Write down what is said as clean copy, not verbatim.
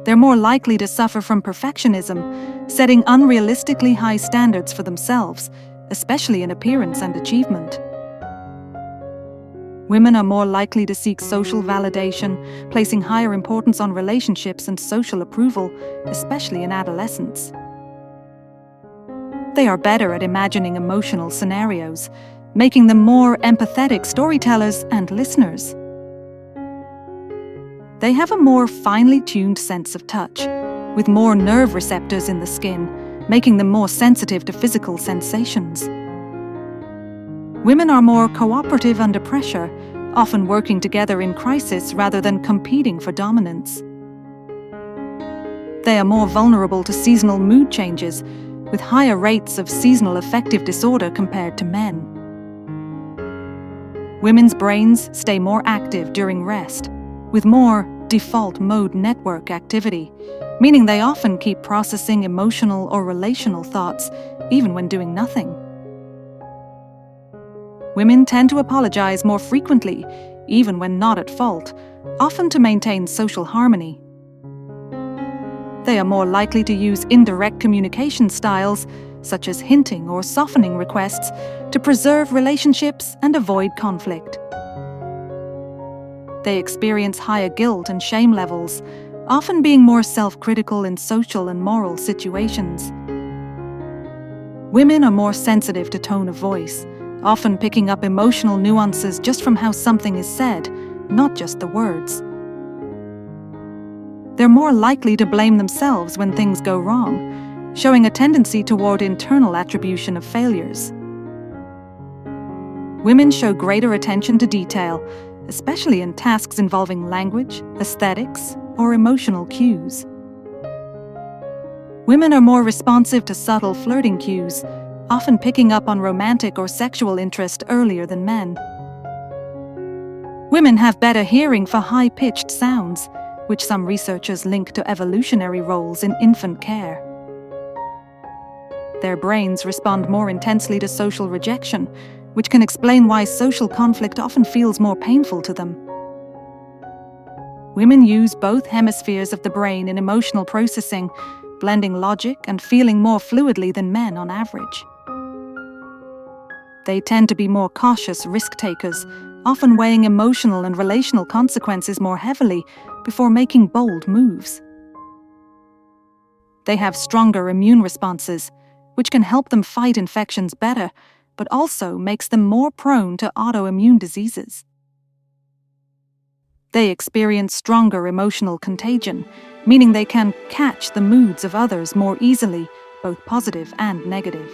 They're more likely to suffer from perfectionism, setting unrealistically high standards for themselves, especially in appearance and achievement. Women are more likely to seek social validation, placing higher importance on relationships and social approval, especially in adolescence. They are better at imagining emotional scenarios, making them more empathetic storytellers and listeners. They have a more finely tuned sense of touch, with more nerve receptors in the skin, making them more sensitive to physical sensations. Women are more cooperative under pressure, often working together in crisis rather than competing for dominance. They are more vulnerable to seasonal mood changes, with higher rates of seasonal affective disorder compared to men. Women's brains stay more active during rest, with more default mode network activity, meaning they often keep processing emotional or relational thoughts, even when doing nothing. Women tend to apologize more frequently, even when not at fault, often to maintain social harmony. They are more likely to use indirect communication styles, such as hinting or softening requests, to preserve relationships and avoid conflict. They experience higher guilt and shame levels, often being more self-critical in social and moral situations. Women are more sensitive to tone of voice, often picking up emotional nuances just from how something is said, not just the words. They're more likely to blame themselves when things go wrong, showing a tendency toward internal attribution of failures. Women show greater attention to detail, especially in tasks involving language, aesthetics, or emotional cues. Women are more responsive to subtle flirting cues, often picking up on romantic or sexual interest earlier than men. Women have better hearing for high-pitched sounds, which some researchers link to evolutionary roles in infant care. Their brains respond more intensely to social rejection, which can explain why social conflict often feels more painful to them. Women use both hemispheres of the brain in emotional processing, blending logic and feeling more fluidly than men on average. They tend to be more cautious risk-takers, often weighing emotional and relational consequences more heavily before making bold moves. They have stronger immune responses, which can help them fight infections better, but also makes them more prone to autoimmune diseases. They experience stronger emotional contagion, meaning they can catch the moods of others more easily, both positive and negative.